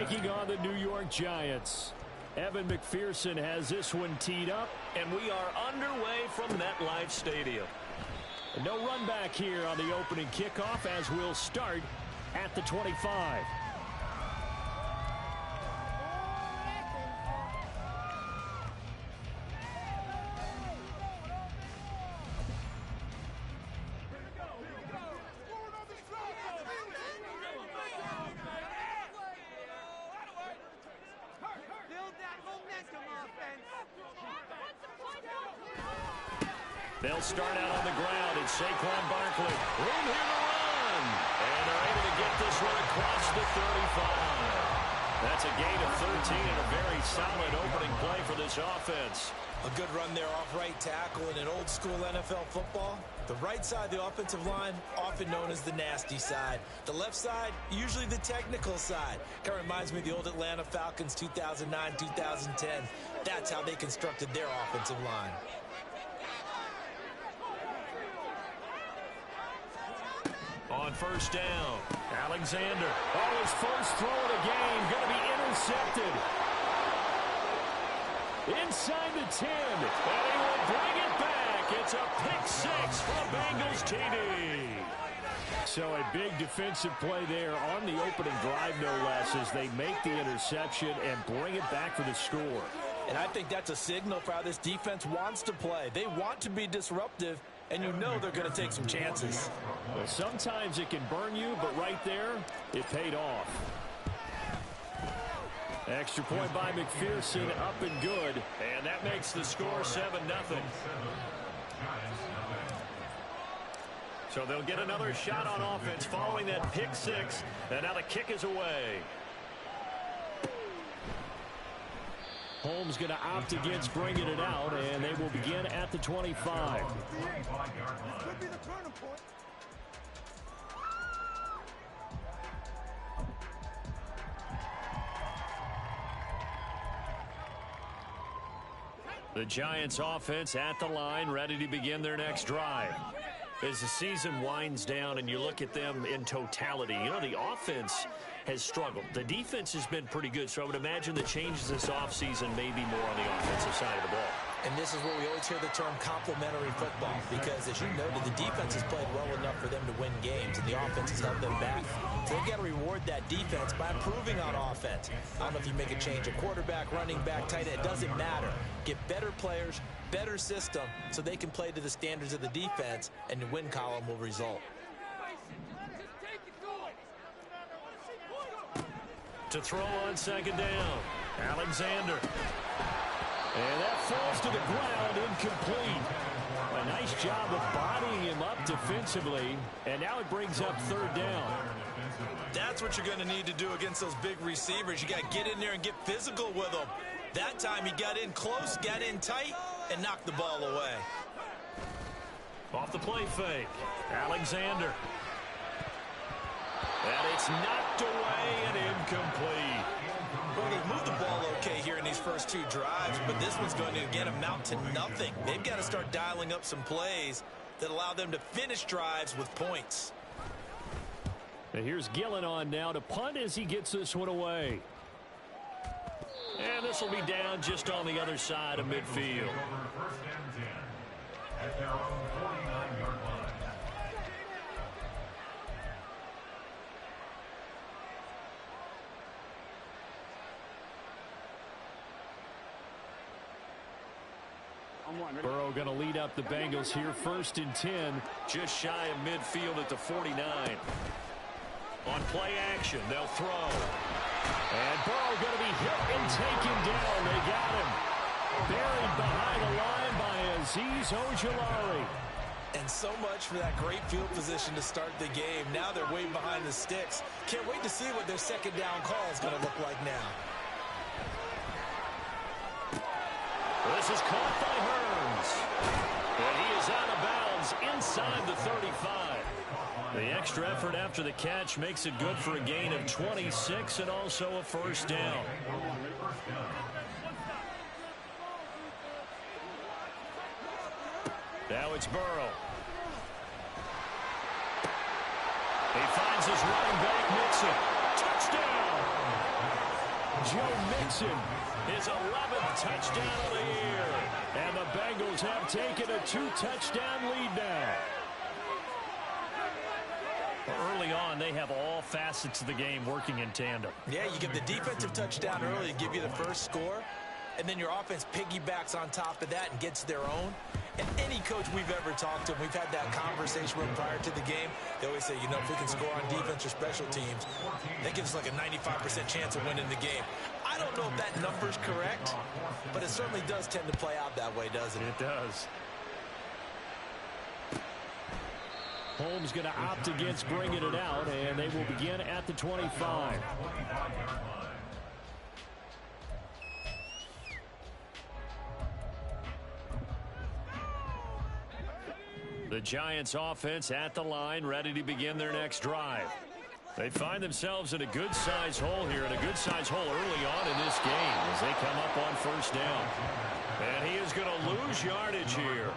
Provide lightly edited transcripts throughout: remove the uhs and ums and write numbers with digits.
taking on the New York Giants. Evan McPherson has this one teed up. And we are underway from MetLife Stadium. No run back here on the opening kickoff as we'll start at the 25. They'll start out on the ground. It's Saquon Barkley. Room here to run. And they're able to get this one across the 35. That's a gain of 13 and a very solid opening play for this offense. A good run there off right tackle in an old school NFL football. The right side of the offensive line, often known as the nasty side. The left side, usually the technical side. Kind of reminds me of the old Atlanta Falcons 2009-2010. That's how they constructed their offensive line. On first down, Alexander. Oh, his first throw of the game. Going to be intercepted. Inside the 10. And he will bring it back. It's a pick six for Bengals TD. So a big defensive play there on the opening drive, no less, as they make the interception and bring it back for the score. And I think that's a signal for how this defense wants to play. They want to be disruptive, and you know they're going to take some chances. Well, sometimes it can burn you, but right there, it paid off. Extra point by McPherson, up and good. And that makes the score 7-0. So they'll get another shot on offense following that pick six. And now the kick is away. Holmes going to opt against bringing it out, and they will begin at the 25. The Giants offense at the line, ready to begin their next drive. As the season winds down and you look at them in totality, you know, the offense has struggled. The defense has been pretty good, so I would imagine the changes this offseason may be more on the offensive side of the ball. And this is where we always hear the term complementary football, because as you noted, the defense has played well enough for them to win games, and the offense has held them back. So they've got to reward that defense by improving on offense. I don't know if you make a change, a quarterback, running back, tight end, it doesn't matter. Get better players, better system, so they can play to the standards of the defense, and the win column will result. To throw on second down, Alexander. And that falls to the ground, incomplete. A nice job of bodying him up defensively, and now it brings up third down. That's what you're going to need to do against those big receivers. You got to get in there and get physical with them. That time he got in close, got in tight, and knocked the ball away. Off the play fake, Alexander. And it's knocked away and incomplete. Well, they've moved the ball okay here in these first two drives, but this one's going to again amount to nothing. They've got to start dialing up some plays that allow them to finish drives with points. And here's Gillen on now to punt as he gets this one away. And this will be down just on the other side of midfield. Burrow going to lead up the Bengals here, 1st and 10. Just shy of midfield at the 49. On play action, they'll throw. And Burrow going to be hit and taken down. They got him. Buried behind the line by Azeez Ojulari. And so much for that great field position to start the game. Now they're way behind the sticks. Can't wait to see what their second down call is going to look like now. This is caught by Hearns. And he is out of bounds inside the 35. The extra effort after the catch makes it good for a gain of 26 and also a first down. Now it's Burrow. He finds his running back, Mixon. Touchdown! Joe Mixon, his 11th touchdown of the year. And the Bengals have taken a 2-touchdown lead now. Early on, they have all facets of the game working in tandem. Yeah, you give the defensive touchdown early to give you the first score, and then your offense piggybacks on top of that and gets their own. And any coach we've ever talked to, we've had that conversation with them prior to the game. They always say, you know, if we can score on defense or special teams, that gives us like a 95% chance of winning the game. I don't know if that number's correct, but it certainly does tend to play out that way, doesn't it? It does. Holmes going to opt against bringing it out, and they will begin at the 25. The Giants offense at the line, ready to begin their next drive. They find themselves in a good-sized hole here, and a good-sized hole early on in this game as they come up on first down. And he is going to lose yardage here.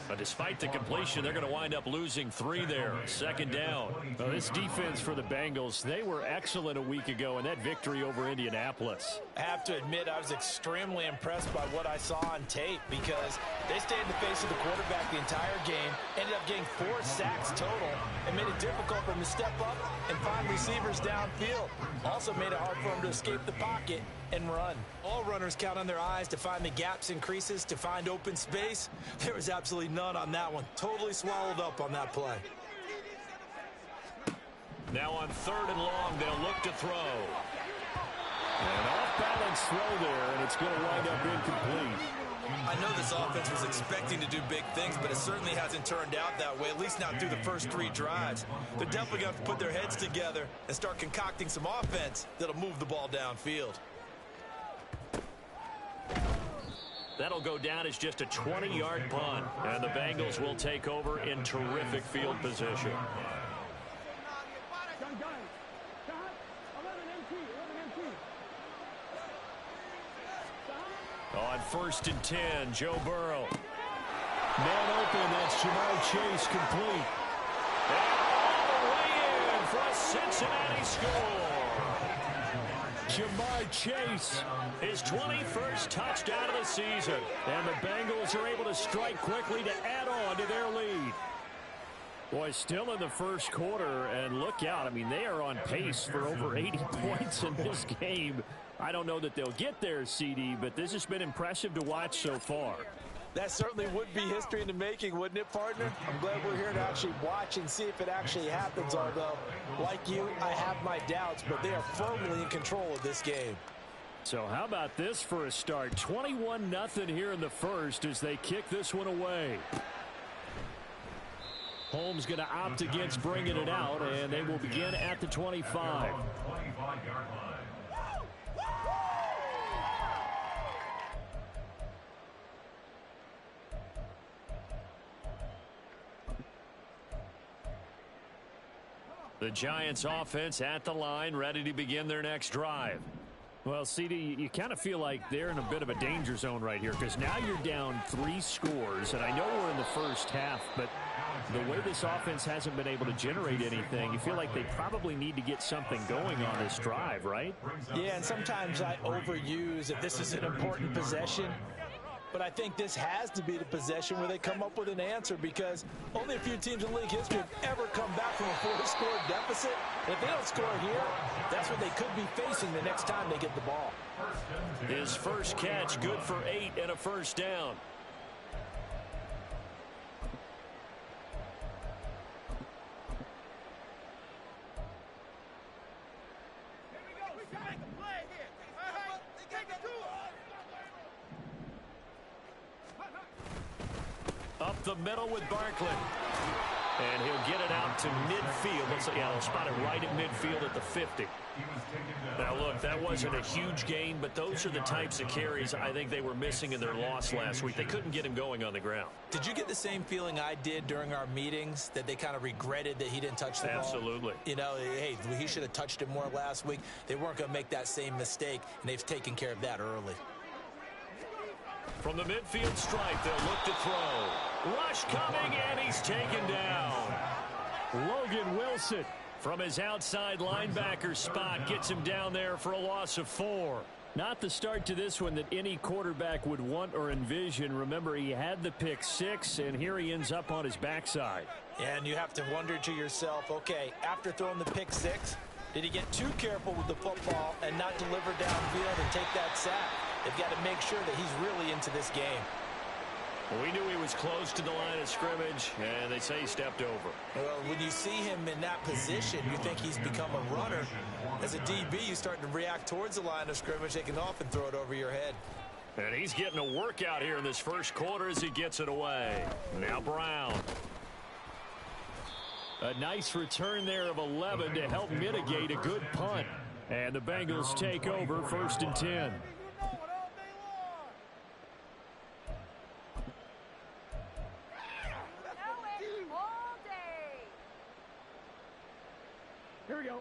But despite the completion, they're going to wind up losing 3 there. Second down. Well, this defense for the Bengals, they were excellent a week ago in that victory over Indianapolis. I have to admit, I was extremely impressed by what I saw on tape because they stayed in the face of the quarterback the entire game, ended up getting 4 sacks total, and made it difficult for them to step up and find receivers downfield. Also made it hard for them to escape the pocket and run. All runners count on their eyes to find the gaps and creases, to find open space. There was absolutely none on that one. Totally swallowed up on that play. Now on 3rd and long, they'll look to throw. An off-balance throw there, and it's going to wind up incomplete. I know this offense was expecting to do big things, but it certainly hasn't turned out that way, at least not through the first 3 drives. They're definitely going to have to put their heads together and start concocting some offense that'll move the ball downfield. That'll go down as just a 20-yard punt, and the Bengals will take over in terrific field position. On 1st and 10, Joe Burrow. Man open, that's Jamar Chase complete. And all the way in for a Cincinnati score. Jamar Chase, his 21st touchdown of the season. And the Bengals are able to strike quickly to add on to their lead. Boy, still in the first quarter, and look out. I mean, they are on pace for over 80 points in this game. I don't know that they'll get there, CD, but this has been impressive to watch so far. That certainly would be history in the making, wouldn't it, partner? I'm glad we're here to actually watch and see if it actually happens, although, like you, I have my doubts, but they are firmly in control of this game. So how about this for a start? 21-0 here in the first as they kick this one away. Holmes going to opt against bringing it out, and they will begin at the 25. The Giants offense at the line, ready to begin their next drive. Well, CD, you kind of feel like they're in a bit of a danger zone right here because now you're down 3 scores, and I know we're in the first half, but the way this offense hasn't been able to generate anything, you feel like they probably need to get something going on this drive, right? Yeah, and sometimes I overuse if this is an important possession. But I think this has to be the possession where they come up with an answer because only a few teams in league history have ever come back from a 4-score deficit. And if they don't score here, that's what they could be facing the next time they get the ball. His first catch, good for 8 and a first down. Up the middle with Barkley. And he'll get it out to midfield. Looks like, yeah, they'll spot it right at midfield at the 50. Now, look, that wasn't a huge gain, but those are the types of carries I think they were missing in their loss last week. They couldn't get him going on the ground. Did you get the same feeling I did during our meetings, that they kind of regretted that he didn't touch the ball? Absolutely. You know, hey, he should have touched it more last week. They weren't going to make that same mistake, and they've taken care of that early. From the midfield stripe, they'll look to throw. Rush coming, and he's taken down. Logan Wilson From his outside linebacker spot, gets him down there for a loss of 4. Not the start to this one that any quarterback would want or envision. Remember, he had the pick 6, and here he ends up on his backside. And you have to wonder to yourself, okay, after throwing the pick 6, did he get too careful with the football and not deliver downfield and take that sack? They've got to make sure that he's really into this game. Well, we knew he was close to the line of scrimmage, and they say he stepped over. Well, when you see him in that position, you think he's become a runner. As a DB, you start to react towards the line of scrimmage. They can often throw it over your head. And he's getting a workout here in this first quarter as he gets it away. Now Brown. A nice return there of 11 to help mitigate a good punt. And the Bengals take over 1st and 10. Here we go.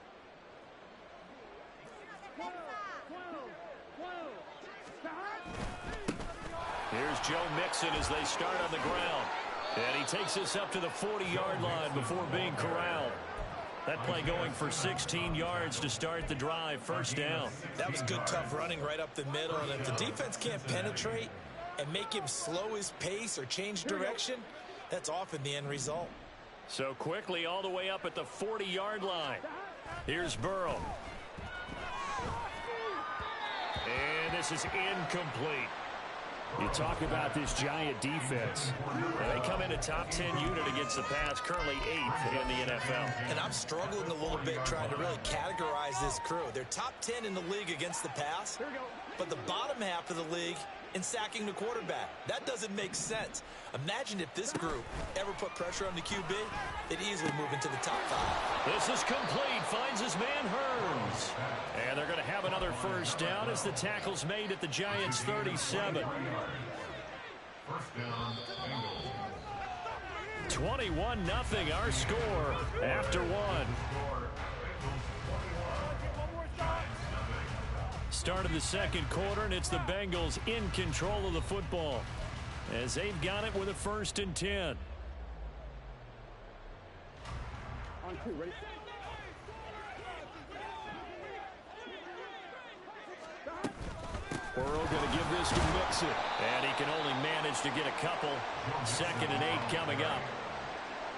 Here's Joe Mixon as they start on the ground. And he takes us up to the 40-yard line before being corralled. That play going for 16 yards to start the drive. First down. That was good, tough running right up the middle. And if the defense can't penetrate and make him slow his pace or change direction, that's often the end result. So quickly all the way up at the 40-yard line. Here's Burrow. And this is incomplete. You talk about this Giant defense. They come in a top 10 unit against the pass, currently 8th in the NFL. And I'm struggling a little bit trying to really categorize this crew. They're top 10 in the league against the pass, but the bottom half of the league in sacking the quarterback. That doesn't make sense. Imagine if this group ever put pressure on the QB, they'd easily move into the top 5. This is complete. Finds his man Hearns. And they're going to have another first down as the tackle's made at the Giants' 37. 21-0 our score after 1. Start of the second quarter, and it's the Bengals in control of the football as they've got it with a 1st and 10. On 2, ready? Burrow going to give this to Mixon. And he can only manage to get a couple. 2nd and 8 coming up.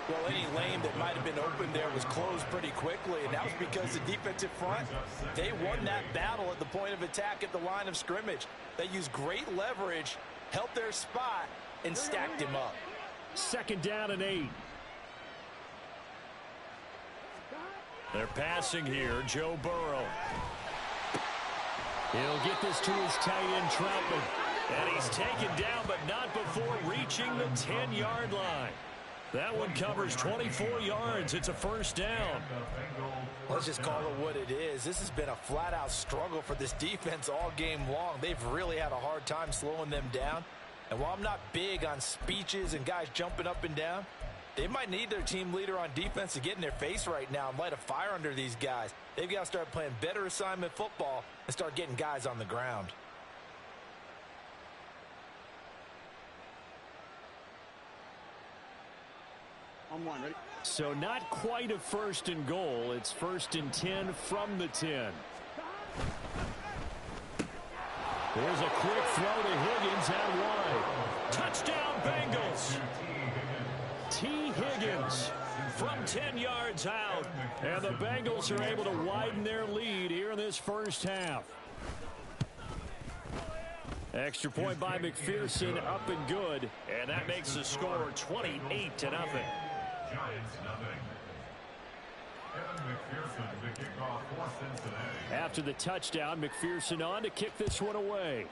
Well, any lane that might have been open there was closed pretty quickly, and that was because the defensive front, they won that battle at the point of attack at the line of scrimmage. They used great leverage, helped their spot, and stacked him up. 2nd down and 8. They're passing here, Joe Burrow. He'll get this to his tight end, Troutman. And he's taken down, but not before reaching the 10-yard line. That one covers 24 yards. It's a first down. Let's just call it what it is. This has been a flat-out struggle for this defense all game long. They've really had a hard time slowing them down. And while I'm not big on speeches and guys jumping up and down, they might need their team leader on defense to get in their face right now and light a fire under these guys. They've got to start playing better assignment football and start getting guys on the ground. On 1, ready? So not quite a 1st and goal. It's 1st and 10 from the 10. There's a quick throw to Higgins out wide. Touchdown, Bengals. T. Higgins from 10 yards out. And the Bengals are able to widen their lead here in this first half. Extra point by McPherson, up and good. And that makes the score 28-0. After the touchdown, McPherson on to kick this one away.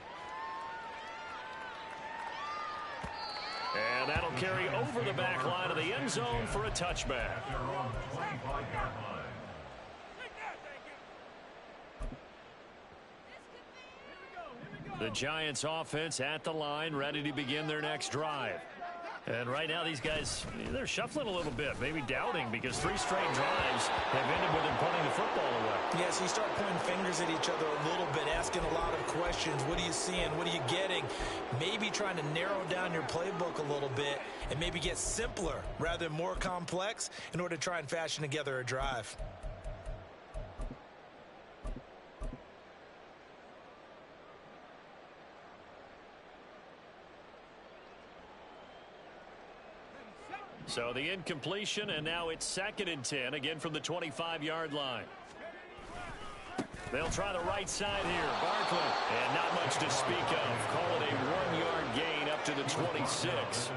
And that'll carry over the back line of the end zone for a touchback. The Giants offense at the line, ready to begin their next drive. And right now these guys, they're shuffling a little bit, maybe doubting, because 3 straight drives have ended with them putting the football away. Yes, you start pointing fingers at each other a little bit, asking a lot of questions. What are you seeing? What are you getting? Maybe trying to narrow down your playbook a little bit and maybe get simpler rather than more complex in order to try and fashion together a drive. So the incompletion, and now it's 2nd and 10, again from the 25-yard line. They'll try the right side here. Barkley. And not much to speak of. Call it a 1-yard gain up to the 26.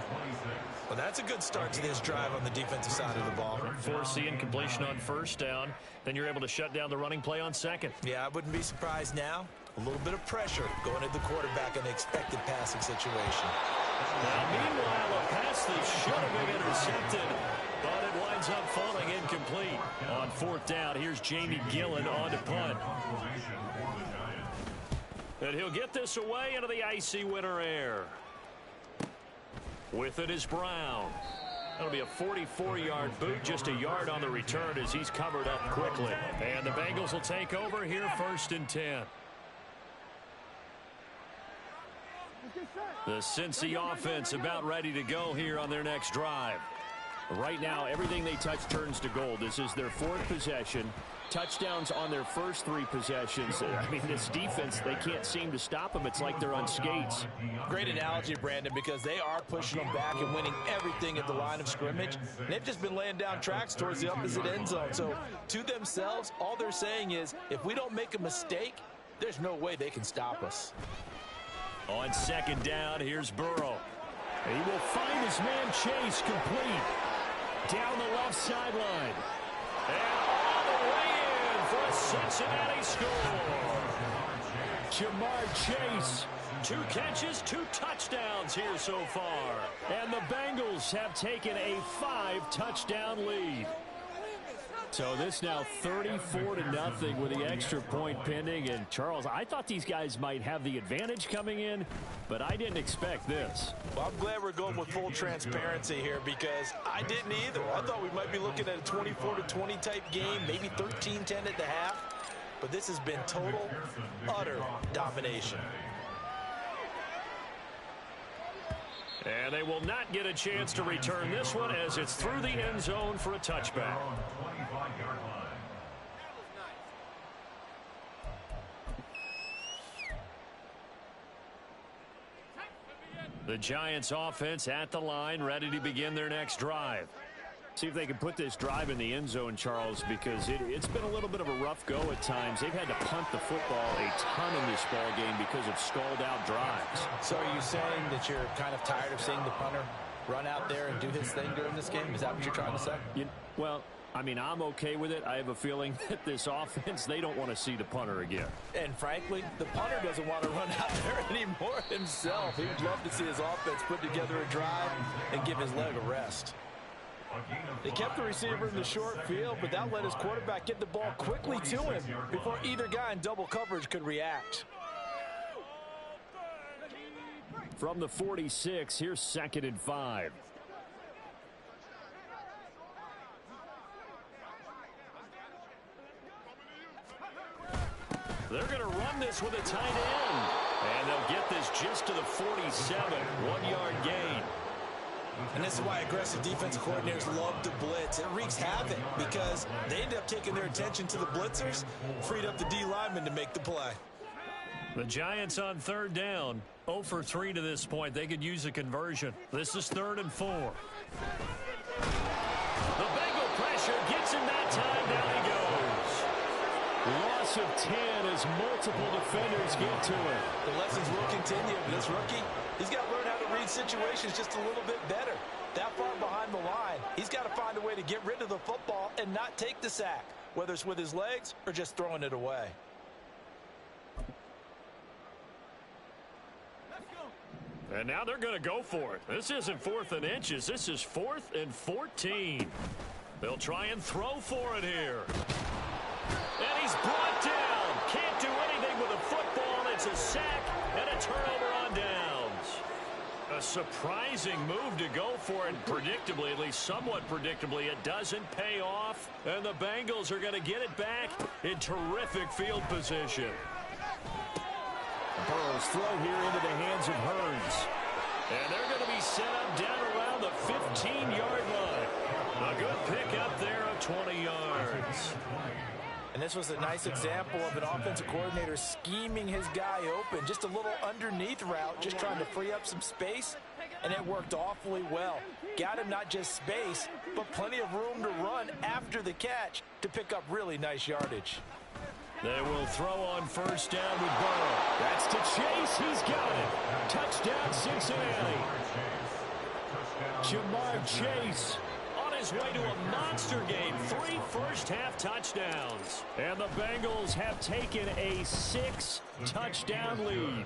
Well, that's a good start to this drive on the defensive side of the ball. Force the incompletion on 1st down. Then you're able to shut down the running play on 2nd. Yeah, I wouldn't be surprised now. A little bit of pressure going at the quarterback in the expected passing situation. Now, meanwhile, a pass that should have been intercepted, but it winds up falling incomplete. On 4th down, here's Jamie Gillen on to punt. And he'll get this away into the icy winter air. With it is Brown. That'll be a 44-yard boot, just a yard on the return as he's covered up quickly. And the Bengals will take over here 1st and 10. The Cincy offense about ready to go here on their next drive. Right now, everything they touch turns to gold. This is their 4th possession. Touchdowns on their first 3 possessions. I mean, this defense, they can't seem to stop them. It's like they're on skates. Great analogy, Brandon, because they are pushing them back and winning everything at the line of scrimmage. They've just been laying down tracks towards the opposite end zone. So, to themselves, all they're saying is, if we don't make a mistake, there's no way they can stop us. On 2nd down, here's Burrow. He will find his man Chase complete. Down the left sideline. And all the way in for a Cincinnati score. Jamar Chase. 2 catches, 2 touchdowns here so far. And the Bengals have taken a 5-touchdown lead. So this now 34-0 with the extra point pending. And Charles, I thought these guys might have the advantage coming in, but I didn't expect this. Well, I'm glad we're going with full transparency here because I didn't either. I thought we might be looking at a 24-20 type game, maybe 13-10 at the half. But this has been total, utter domination. And they will not get a chance to return this one as it's through the end zone for a touchback. The Giants offense at the line, ready to begin their next drive. See if they can put this drive in the end zone, Charles, because it's been a little bit of a rough go at times. They've had to punt the football a ton in this ball game because of stalled out drives. So are you saying that you're kind of tired of seeing the punter run out there and do his thing during this game? Is that what you're trying to say? Well, I mean, I'm okay with it. I have a feeling that this offense, they don't want to see the punter again. And frankly, the punter doesn't want to run out there anymore himself. He would love to see his offense put together a drive and give his leg a rest. They kept the receiver in the short field, but that let his quarterback get the ball quickly to him before either guy in double coverage could react. From the 46, here's 2nd and 5. They're going to run this with a tight end. And they'll get this just to the 47, 1-yard gain. And this is why aggressive defensive coordinators love to blitz. It wreaks havoc because they end up taking their attention to the blitzers, freed up the D lineman to make the play. The Giants on 3rd down, 0 for 3 to this point. They could use a conversion. This is 3rd and 4. The Bengal pressure gets him that time. Down he goes. Loss of 10 as multiple defenders get to him. The lessons will continue. This rookie, he's got to learn how to read situations just a little bit better. That far behind the line, he's got to find a way to get rid of the football and not take the sack, whether it's with his legs or just throwing it away. And now they're going to go for it. This isn't 4th and inches. This is 4th and 14. They'll try and throw for it here. And he's brought down. Can't do anything with a football. It's a sack and a turnover on downs. A surprising move to go for it. Predictably, at least somewhat predictably, it doesn't pay off. And the Bengals are going to get it back in terrific field position. Burrow's throw here into the hands of Hurns. And they're going to be set up down around the 15-yard line. A good pickup there of 20 yards. And this was a nice example of an offensive coordinator scheming his guy open. Just a little underneath route, just trying to free up some space. and it worked awfully well. Got him not just space, but plenty of room to run after the catch to pick up really nice yardage. They will throw on first down with Burrow. That's to Chase. He's got it. Touchdown, Cincinnati. Jamar Chase on his way to a monster game. 3 first-half touchdowns. And the Bengals have taken a 6-touchdown lead.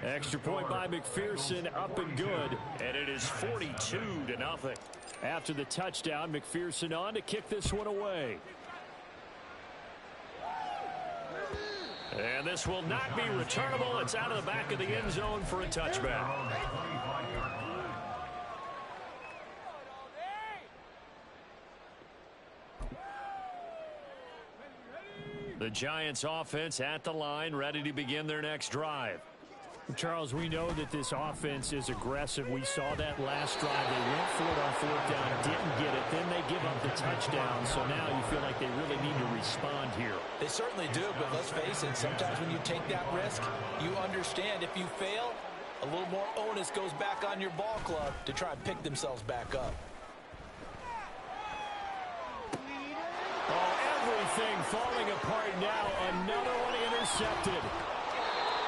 Extra point by McPherson, up and good. And it is 42-0. After the touchdown, McPherson on to kick this one away. And this will not be returnable. It's out of the back of the end zone for a touchback. The Giants offense at the line, ready to begin their next drive. Charles, we know that this offense is aggressive. We saw that last drive. They went for it on 4th down, didn't get it. Then they give up the touchdown. So now you feel like they really need to respond here. They certainly do, but let's face it, sometimes when you take that risk, you understand if you fail, a little more onus goes back on your ball club to try and pick themselves back up. Oh, everything falling apart now. Another one intercepted.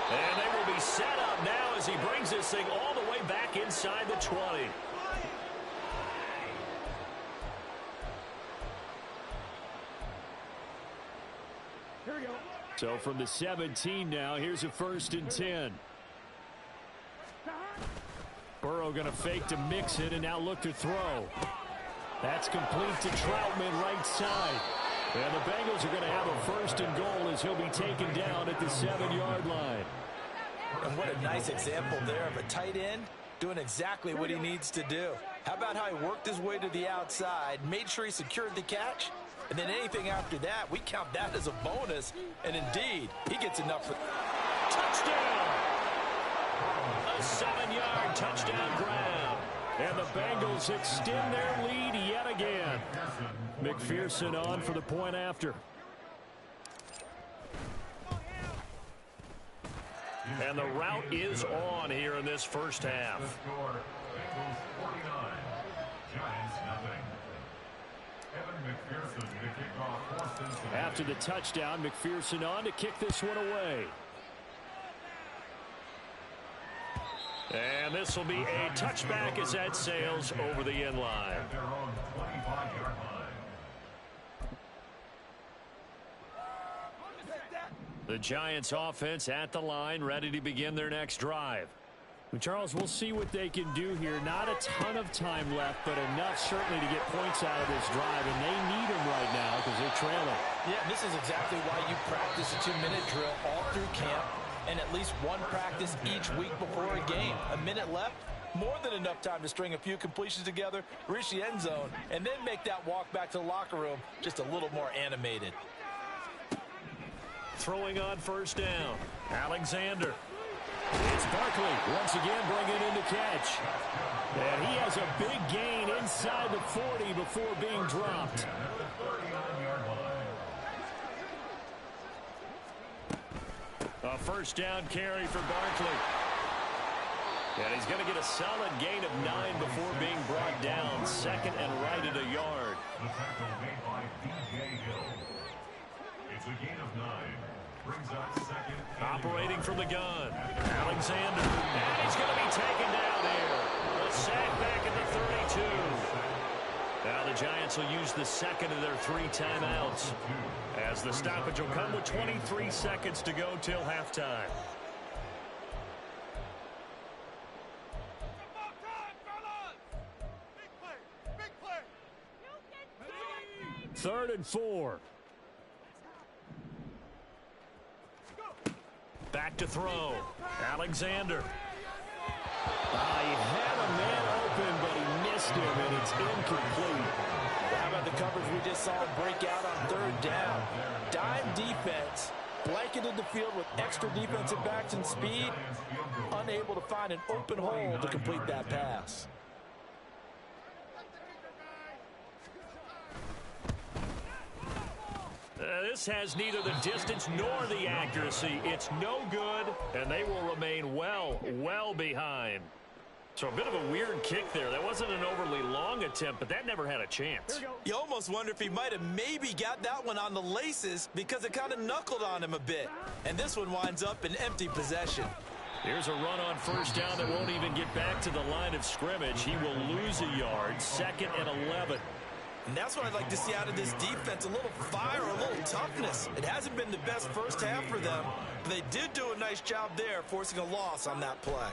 And they will be set up now as he brings this thing all the way back inside the 20. Here we go. So from the 17 now, here's a 1st and 10. Burrow going to fake to mix it and now look to throw. That's complete to Troutman, right side. And the Bengals are going to have a 1st and goal as he'll be taken down at the 7-yard line. And what a nice example there of a tight end doing exactly what he needs to do. How about how he worked his way to the outside, made sure he secured the catch, and then anything after that, we count that as a bonus. And indeed, he gets enough for touchdown. A 7-yard touchdown grab. And the Bengals extend their lead yet again. McPherson on for the point after. And the route is on here in this first half. After the touchdown, McPherson on to kick this one away. And this will be a touchback as that sails over the end line. The Giants offense at the line, ready to begin their next drive. Charles, we'll see what they can do here. Not a ton of time left, but enough certainly to get points out of this drive, and they need them right now because they're trailing. Yeah, this is exactly why you practice a 2-minute drill all through camp and at least one practice each week before a game. A minute left, more than enough time to string a few completions together, reach the end zone, and then make that walk back to the locker room just a little more animated. Throwing on first down, Alexander. It's Barkley once again bringing in the catch. And he has a big gain inside the 40 before being dropped. A first down carry for Barkley. And he's going to get a solid gain of 9 before being brought down. 2nd and right at a yard. It's a gain of 9. Brings up 2nd. Operating from the gun, Alexander. And he's going to be taken down here. A sack back at the 32. Now the Giants will use the 2nd of their 3 timeouts, as the stoppage will come with 23 seconds to go till halftime. Third and 4. Back to throw. Alexander. He had a man open, but he missed him, and it's incomplete. How about the coverage we just saw break out on 3rd down? Dime defense, blanketed the field with extra defensive backs and speed, unable to find an open hole to complete that pass. This has neither the distance nor the accuracy. It's no good, and they will remain well behind. So a bit of a weird kick there. That wasn't an overly long attempt, but that never had a chance. You almost wonder if he might have maybe got that one on the laces because it kind of knuckled on him a bit. And this one winds up in empty possession. Here's a run on first down that won't even get back to the line of scrimmage. He will lose a yard, 2nd and 11. And that's what I'd like to see out of this defense, a little fire, a little toughness. It hasn't been the best first half for them, but they did do a nice job there, forcing a loss on that play.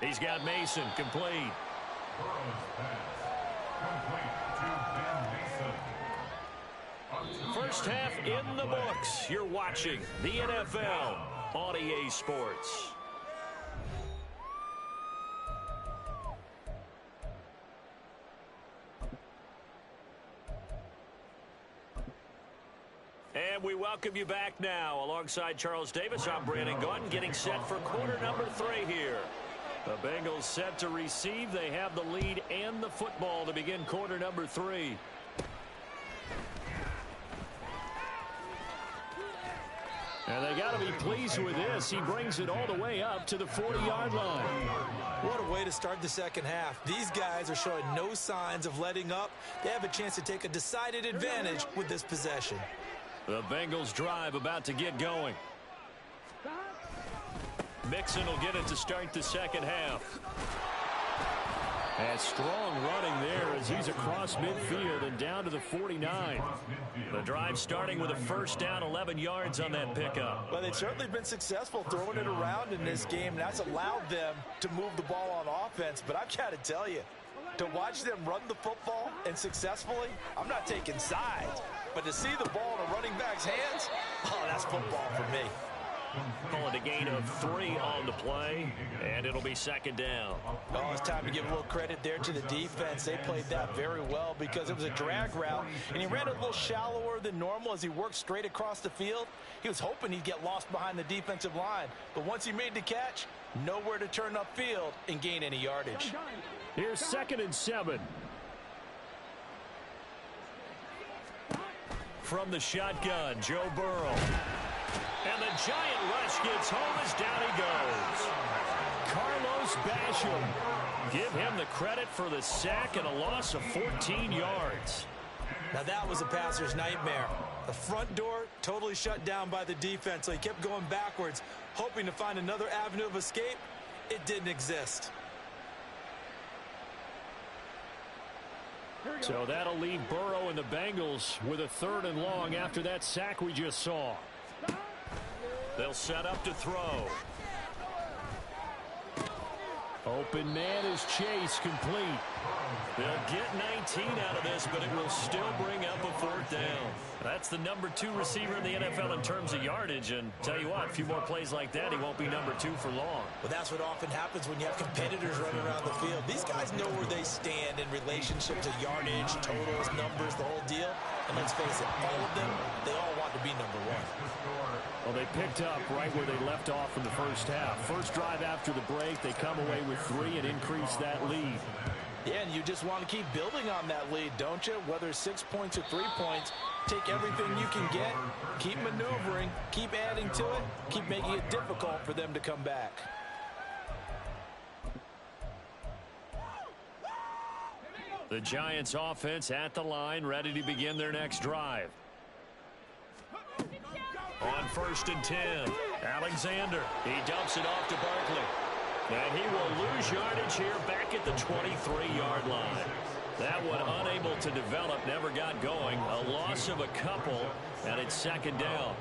He's got Mason complete. First half in the books. You're watching the NFL on EA Sports. And we welcome you back now. Alongside Charles Davis, I'm Brandon Gaudin, getting set for quarter number 3 here. The Bengals set to receive. They have the lead and the football to begin quarter number 3. And they got to be pleased with this. He brings it all the way up to the 40-yard line. What a way to start the second half. These guys are showing no signs of letting up. They have a chance to take a decided advantage with this possession. The Bengals drive about to get going. Mixon will get it to start the second half. And strong running there as he's across midfield and down to the 49. The drive starting with a first down, 11 yards on that pickup. Well, they've certainly been successful throwing it around in this game, and that's allowed them to move the ball on offense. But I've got to tell you, to watch them run the football and successfully, I'm not taking sides. But to see the ball in a running back's hands, oh, that's football for me. Calling a gain of 3 on the play, and it'll be second down. Oh, it's time to give a little credit there to the defense. They played that very well because it was a drag route, and he ran a little shallower than normal as he worked straight across the field. He was hoping he'd get lost behind the defensive line, but once he made the catch, nowhere to turn upfield and gain any yardage. Here's 2nd and 7. From the shotgun, Joe Burrow. And the giant rush gets home as down he goes. Carlos Basham. Give him the credit for the sack and a loss of 14 yards. Now that was a passer's nightmare. The front door totally shut down by the defense, so he kept going backwards, hoping to find another avenue of escape. It didn't exist. So that'll leave Burrow and the Bengals with a 3rd and long after that sack we just saw. They'll set up to throw. Open man is Chase, complete. They'll get 19 out of this, but it will still bring up a 4th down. That's the number 2 receiver in the NFL in terms of yardage, and tell you what, a few more plays like that, he won't be number 2 for long. Well, that's what often happens when you have competitors running around the field. These guys know where they stand in relationship to yardage, totals, numbers, the whole deal. And let's face it, all of them, they all want to be number 1. Well, they picked up right where they left off in the first half. First drive after the break, they come away with 3 and increase that lead. Yeah, and you just want to keep building on that lead, don't you? Whether it's 6 points or 3 points, take everything you can get, keep maneuvering, keep adding to it, keep making it difficult for them to come back. The Giants offense at the line, ready to begin their next drive. On 1st and 10, Alexander. He dumps it off to Barkley. And he will lose yardage here back at the 23-yard line. That one unable to develop, never got going. A loss of a couple, and it's 2nd down.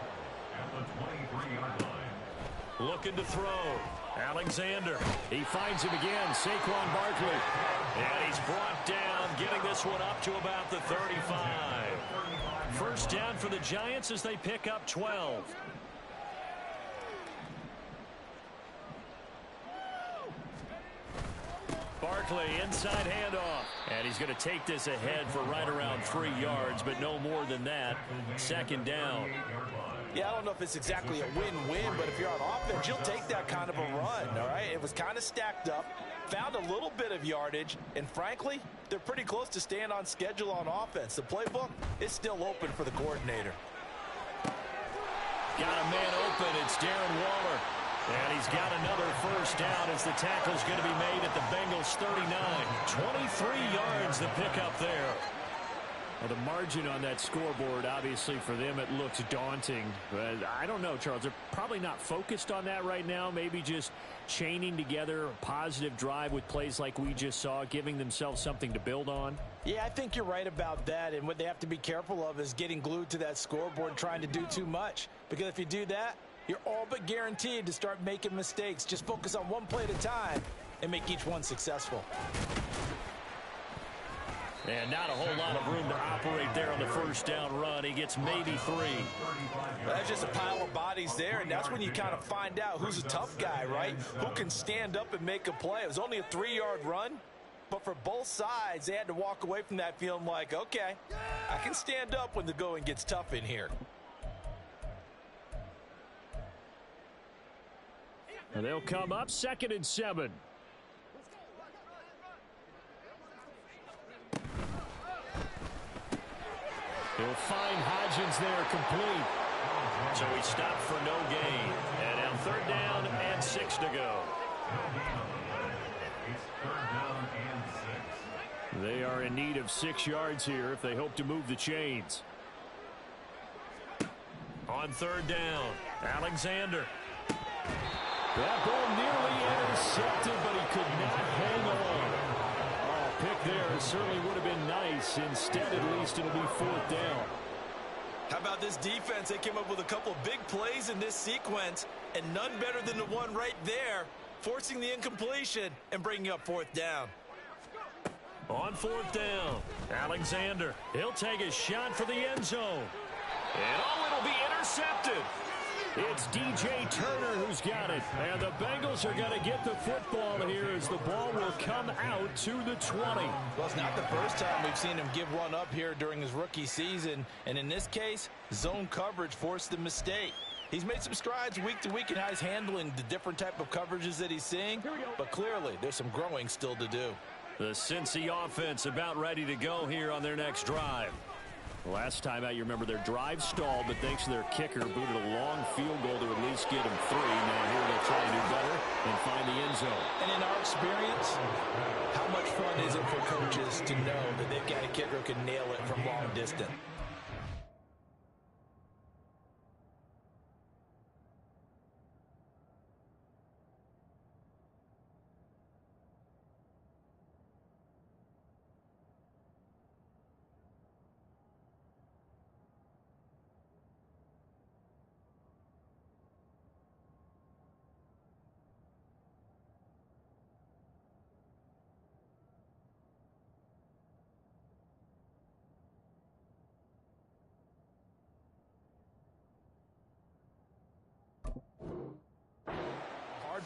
Looking to throw. Alexander. He finds him again, Saquon Barkley. And he's brought down, getting this one up to about the 35. First down for the Giants as they pick up 12. Barkley, inside handoff. And he's going to take this ahead for right around 3 yards, but no more than that. 2nd down. Yeah, I don't know if it's exactly a win-win, but if you're on offense, you'll take that kind of a run, all right? It was kind of stacked up, found a little bit of yardage, and frankly, they're pretty close to staying on schedule on offense. The playbook is still open for the coordinator. Got a man open. It's Darren Waller. And he's got another first down as the tackle's going to be made at the Bengals 39. 23 yards the pickup there. Well, the margin on that scoreboard, obviously for them it looks daunting. But I don't know, Charles. They're probably not focused on that right now. Maybe just chaining together a positive drive with plays like we just saw, giving themselves something to build on. Yeah, I think you're right about that. And what they have to be careful of is getting glued to that scoreboard trying to do too much. Because if you do that, you're all but guaranteed to start making mistakes. Just focus on one play at a time and make each one successful. And not a whole lot of room to operate there on the first down run. He gets maybe 3. That's just a pile of bodies there, and that's when you kind of find out who's a tough guy, right? Who can stand up and make a play. It was only a 3-yard run, but for both sides, they had to walk away from that feeling like, okay, I can stand up when the going gets tough in here. And they'll come up 2nd and 7. He'll find Hodgins there complete. So he stopped for no gain. And now 3rd down and 6 to go. It's 3rd down and 6. They are in need of 6 yards here if they hope to move the chains. On 3rd down, Alexander. That ball nearly intercepted, but he could not hang on. Pick there certainly would have been nice. Instead, at least, it'll be 4th down. How about this defense? They came up with a couple of big plays in this sequence, and none better than the one right there, forcing the incompletion and bringing up 4th down. On 4th down, Alexander. He'll take a shot for the end zone. And it'll be intercepted. It's DJ Turner who's got it. And the Bengals are going to get the football here as the ball will come out to the 20. Well, it's not the first time we've seen him give one up here during his rookie season. And in this case, zone coverage forced the mistake. He's made some strides week to week in how he's handling the different type of coverages that he's seeing. But clearly, there's some growing still to do. The Cincy offense about ready to go here on their next drive. Last time out, you remember their drive stalled, but thanks to their kicker, booted a long field goal to at least get them 3. Now here they'll try to do better and find the end zone. And in our experience, how much fun is it for coaches to know that they've got a kicker who can nail it from long distance?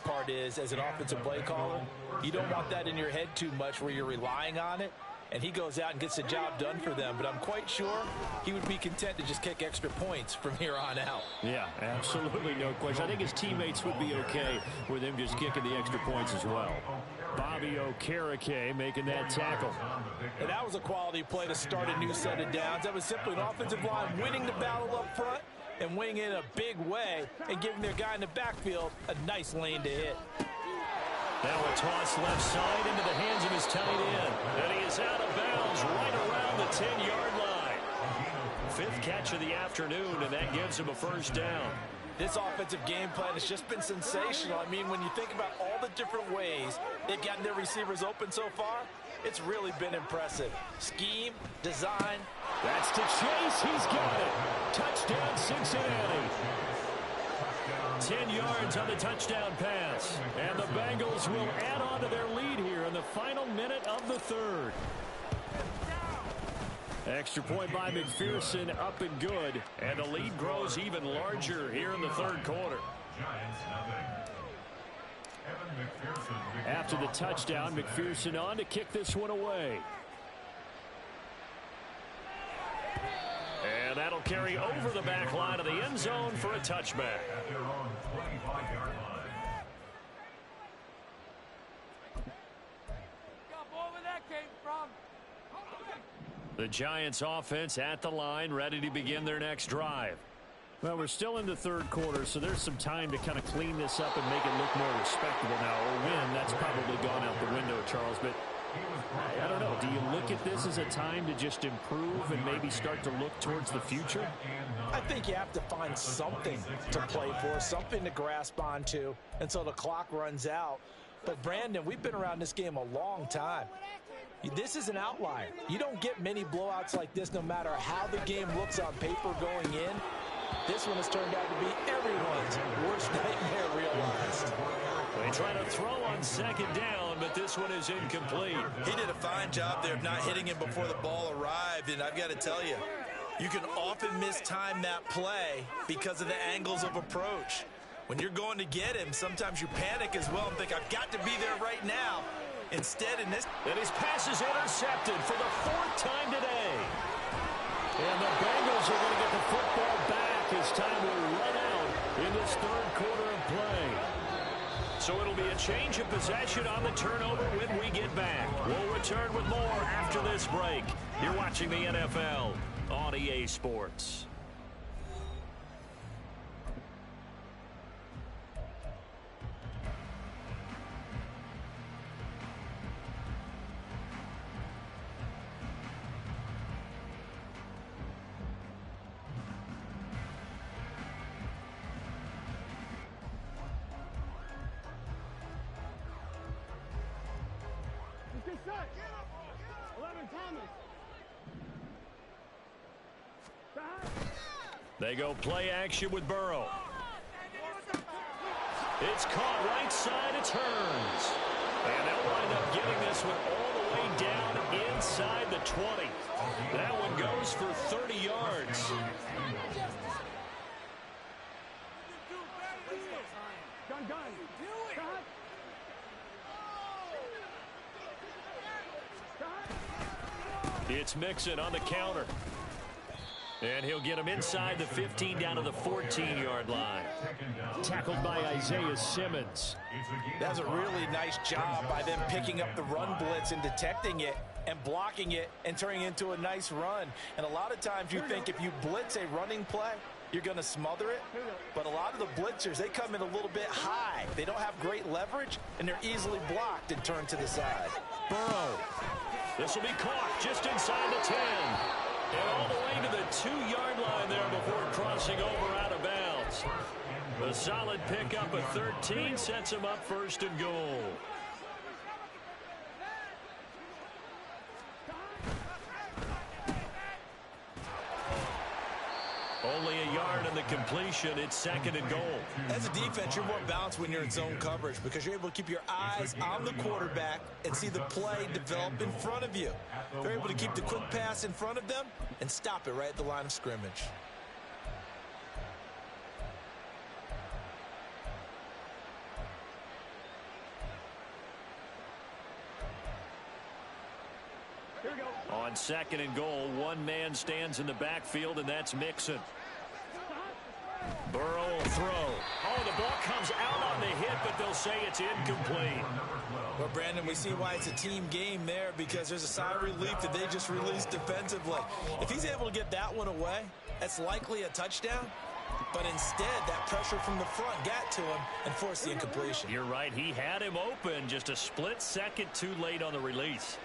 Part is, as an offensive play caller, you don't want that in your head too much where you're relying on it, and he goes out and gets the job done for them. But I'm quite sure he would be content to just kick extra points from here on out. Yeah, absolutely no question. I think his teammates would be okay with him just kicking the extra points as well. Bobby Okereke making that tackle. And that was a quality play to start a new set of downs. That was simply an offensive line winning the battle up front and winning in a big way and giving their guy in the backfield a nice lane to hit. Now a toss left side into the hands of his tight end. And he is out of bounds right around the 10-yard line. 5th catch of the afternoon, and that gives him a first down. This offensive game plan has just been sensational. I mean, when you think about all the different ways they've gotten their receivers open so far, it's really been impressive. Scheme, design. That's to Chase. He's got it. Touchdown, Cincinnati. 10 yards on the touchdown pass. And the Bengals will add on to their lead here in the final minute of the 3rd. Extra point by McPherson, up and good. And the lead grows even larger here in the 3rd quarter. Giants nothing. After the touchdown, McPherson on to kick this one away. And that'll carry over the back line of the end zone for a touchback. At their own 25-yard line. The Giants offense at the line, ready to begin their next drive. Well, we're still in the third quarter, so there's some time to kind of clean this up and make it look more respectable now. Or win, that's probably gone out the window, Charles. But I don't know. Do you look at this as a time to just improve and maybe start to look towards the future? I think you have to find something to play for, something to grasp onto until the clock runs out. But, Brandon, we've been around this game a long time. This is an outlier. You don't get many blowouts like this no matter how the game looks on paper going in. This one has turned out to be everyone's worst nightmare realized. They try to throw on second down, but this one is incomplete. He did a fine job there of not hitting him before the ball arrived, and I've got to tell you, you can often mistime that play because of the angles of approach. When you're going to get him, sometimes you panic as well and think, I've got to be there right now. Instead, in this... And his pass is intercepted for the fourth time today. And the Bengals are going to get the football back as time will run out in this third quarter of play. So it'll be a change of possession on the turnover when we get back. We'll return with more after this break. You're watching the NFL on EA Sports. They go play action with Burrow. It's caught right side. It turns. And they'll wind up getting this one all the way down inside the 20. That one goes for 30 yards. It's Mixon on the counter. And he'll get him inside the 15 down to the 14-yard line. Tackled by Isaiah Simmons. That's a really nice job by them picking up the run blitz and detecting it and blocking it and turning it into a nice run. And a lot of times you think if you blitz a running play, you're going to smother it. But a lot of the blitzers, they come in a little bit high. They don't have great leverage, and they're easily blocked and turned to the side. Burrow. This will be caught just inside the 10. And all the way to the 2-yard line there before crossing over out of bounds. A solid pickup of 13 sets him up first and goal. Only a yard in the completion. It's second and goal. As a defense, you're more balanced when you're in zone coverage because you're able to keep your eyes on the quarterback and see the play develop in front of you. They're able to keep the quick pass in front of them and stop it right at the line of scrimmage. On second and goal, one man stands in the backfield, and that's Mixon. Burrow will throw. Oh, the ball comes out on the hit, but they'll say it's incomplete. Well, Brandon, we see why it's a team game there because there's a sigh of relief that they just released defensively. If he's able to get that one away, that's likely a touchdown. But instead, that pressure from the front got to him and forced the incompletion. You're right. He had him open just a split second too late on the release.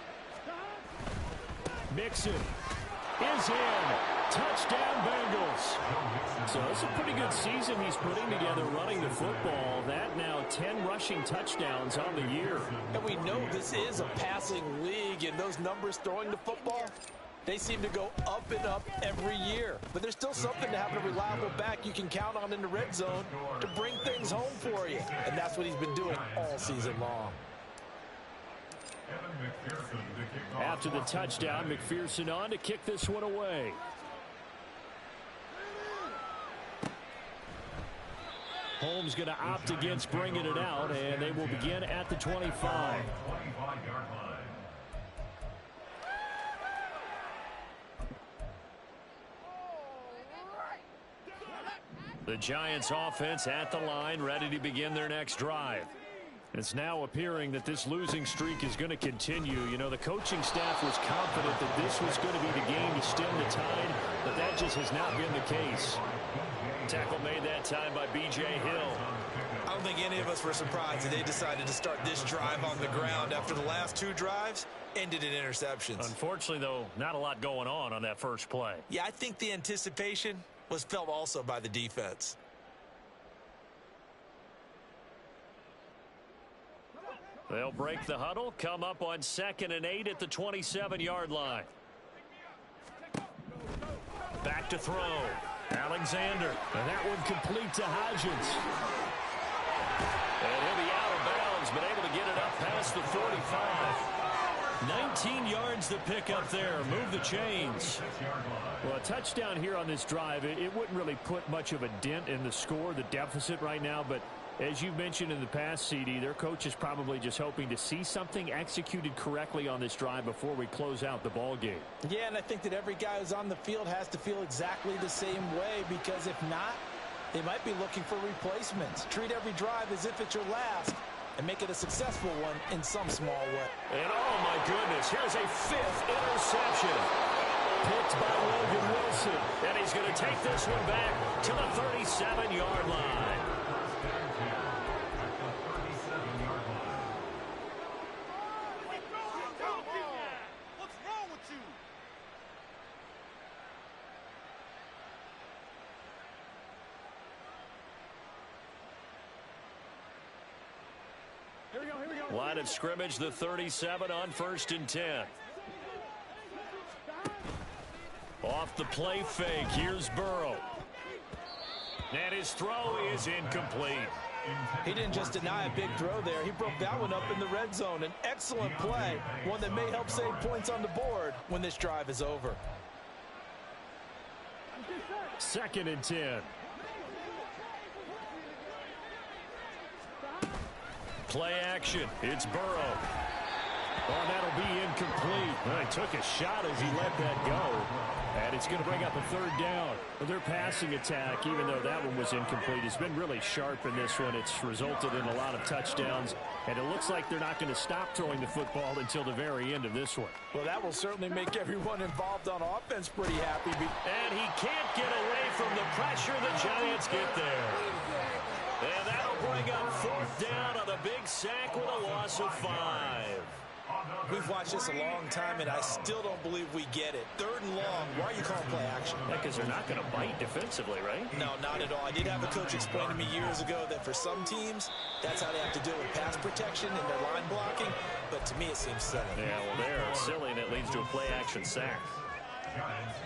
Mixon is in. Touchdown, Bengals. So it's a pretty good season he's putting together running the football. That now 10 rushing touchdowns on the year. And we know this is a passing league, and those numbers throwing the football, they seem to go up and up every year. But there's still something to having a reliable back you can count on in the red zone to bring things home for you. And that's what he's been doing all season long. After the touchdown, McPherson on to kick this one away. Holmes going to opt against bringing it out, and they will begin at the 25. The Giants offense at the line, ready to begin their next drive. It's now appearing that this losing streak is going to continue. You know, the coaching staff was confident that this was going to be the game to stem the tide, but that just has not been the case. Tackle made that time by B.J. Hill. I don't think any of us were surprised that they decided to start this drive on the ground after the last two drives ended in interceptions. Unfortunately, though, not a lot going on that first play. Yeah, I think the anticipation was felt also by the defense. They'll break the huddle, come up on 2nd and 8 at the 27-yard line. Back to throw. Alexander. And that one complete to Hodgins. And he'll be out of bounds, but able to get it up past the 45. 19 yards to pick up there. Move the chains. Well, a touchdown here on this drive, it wouldn't really put much of a dent in the score, the deficit right now, but as you mentioned in the past, CD, their coach is probably just hoping to see something executed correctly on this drive before we close out the ball game. Yeah, and I think that every guy who's on the field has to feel exactly the same way, because if not, they might be looking for replacements. Treat every drive as if it's your last and make it a successful one in some small way. And oh my goodness, here's a 5th interception. Picked by Logan Wilson. And he's going to take this one back to the 37-yard line. Line of scrimmage, the 37 on 1st and 10. Off the play fake, here's Burrow. And his throw is incomplete. He didn't just deny a big throw there. He broke that one up in the red zone. An excellent play, one that may help save points on the board when this drive is over. 2nd and 10. Play action. It's Burrow. Oh, that'll be incomplete. Well, he took a shot as he let that go. And it's going to bring up a 3rd down. Well, their passing attack, even though that one was incomplete, has been really sharp in this one. It's resulted in a lot of touchdowns. And it looks like they're not going to stop throwing the football until the very end of this one. Well, that will certainly make everyone involved on offense pretty happy. And he can't get away from the pressure. The Giants get there. And that'll bring up 4th down on a big sack with a loss of 5. We've watched this a long time, and I still don't believe we get it. 3rd and long. Why are you calling play action? Because they're not going to bite defensively, right? No, not at all. I did have a coach explain to me years ago that for some teams, that's how they have to deal with pass protection and their line blocking. But to me, it seems silly. Yeah, well, they're silly, and it leads to a play action sack.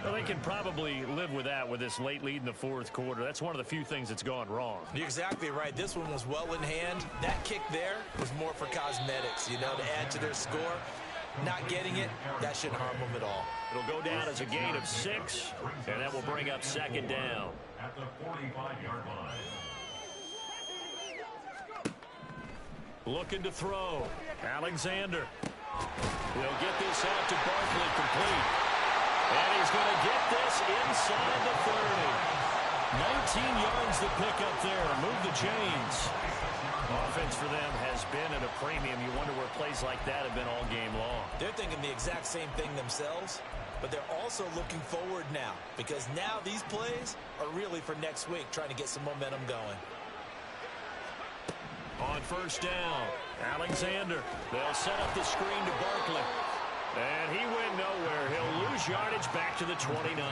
Well, they can probably live with that with this late lead in the 4th quarter. That's one of the few things that's gone wrong. You're exactly right. This one was well in hand. That kick there was more for cosmetics, you know, to add to their score. Not getting it, that shouldn't harm them at all. It'll go down as a gain of 6, and that will bring up 2nd down. At the 45-yard line. Looking to throw. Alexander. He'll get this out to Barkley, complete. And he's going to get this inside the 30. 19 yards to pick up there. Move the chains. Offense for them has been at a premium. You wonder where plays like that have been all game long. They're thinking the exact same thing themselves, but they're also looking forward now, because now these plays are really for next week, trying to get some momentum going. On 1st down, Alexander. They'll set up the screen to Barkley. And he went nowhere. He'll lose yardage back to the 29.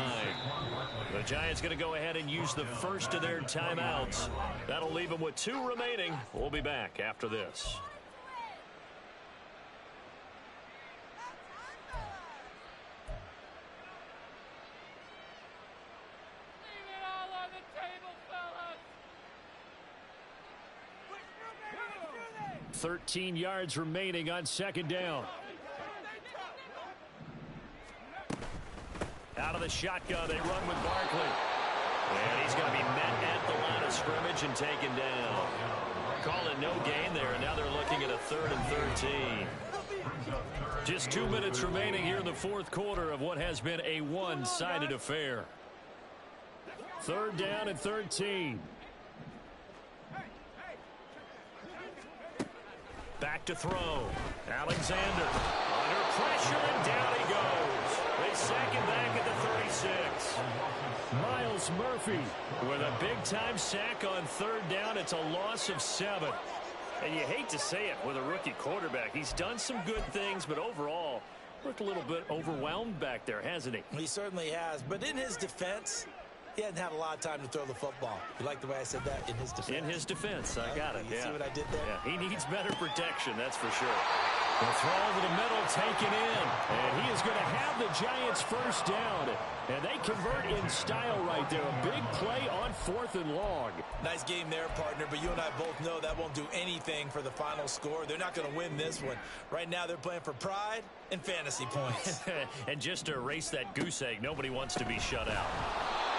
The Giants going to go ahead and use the first of their timeouts. That'll leave them with 2 remaining. We'll be back after this. Leave it all on the table, fellas. 13 yards remaining on 2nd down. Out of the shotgun, they run with Barkley. And he's going to be met at the line of scrimmage and taken down. Calling no gain there, and now they're looking at a 3rd and 13. Just 2 minutes remaining here in the 4th quarter of what has been a one-sided affair. 3rd down and 13. Back to throw. Alexander under pressure, and down he goes. They second back at the 36. Miles Murphy with a big-time sack on third down. It's a loss of 7. And you hate to say it with a rookie quarterback. He's done some good things, but overall, looked a little bit overwhelmed back there, hasn't he? He certainly has. But in his defense, he hasn't had a lot of time to throw the football. You like the way I said that? In his defense. In his defense. I got it. You see what I did there? Yeah, he needs better protection, that's for sure. The throw over the middle taken in. And he is going to have the Giants first down. And they convert in style right there. A big play on 4th and long. Nice game there, partner, but you and I both know that won't do anything for the final score. They're not going to win this one. Right now they're playing for pride and fantasy points. And just to erase that goose egg, nobody wants to be shut out.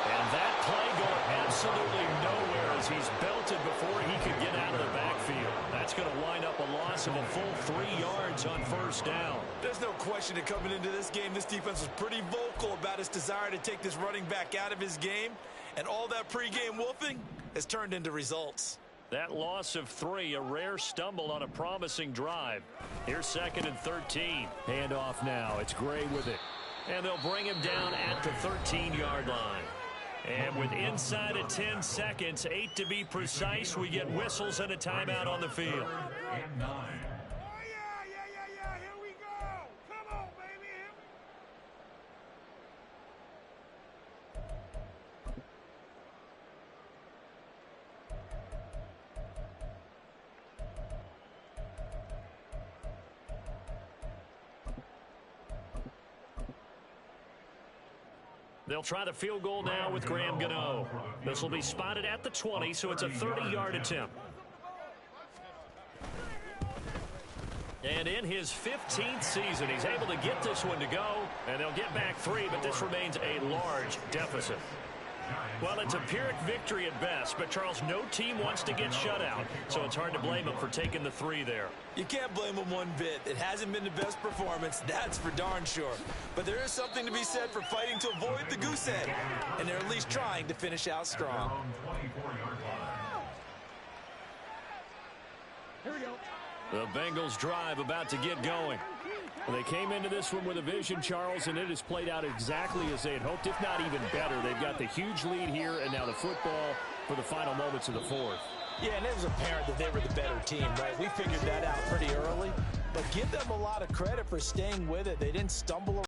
And that play going absolutely nowhere as he's belted before he could get out of the backfield. That's going to wind up a loss of a full 3 yards on first down. There's no question that coming into this game, this defense was pretty vocal about its desire to take this running back out of his game. And all that pregame wolfing has turned into results. That loss of 3, a rare stumble on a promising drive. Here's 2nd and 13. Handoff now. It's Gray with it. And they'll bring him down at the 13-yard line. And with inside of 10 seconds, 8 to be precise, we get whistles and a timeout on the field. And 9. Here we go. Come on, baby. They'll try the field goal now with Graham Gano. This will be spotted at the 20, so it's a 30-yard attempt. And in his 15th season, he's able to get this one to go, and they'll get back 3, but this remains a large deficit. Well, it's a Pyrrhic victory at best, but, Charles, no team wants to get shut out, so it's hard to blame them for taking the 3 there. You can't blame them one bit. It hasn't been the best performance, that's for darn sure. But there is something to be said for fighting to avoid the goose egg, and they're at least trying to finish out strong. Here we go. The Bengals drive about to get going. Well, they came into this one with a vision, Charles, and it has played out exactly as they had hoped, if not even better. They've got the huge lead here, and now the football for the final moments of the 4th. Yeah, and it was apparent that they were the better team, right? We figured that out pretty early. But give them a lot of credit for staying with it. They didn't stumble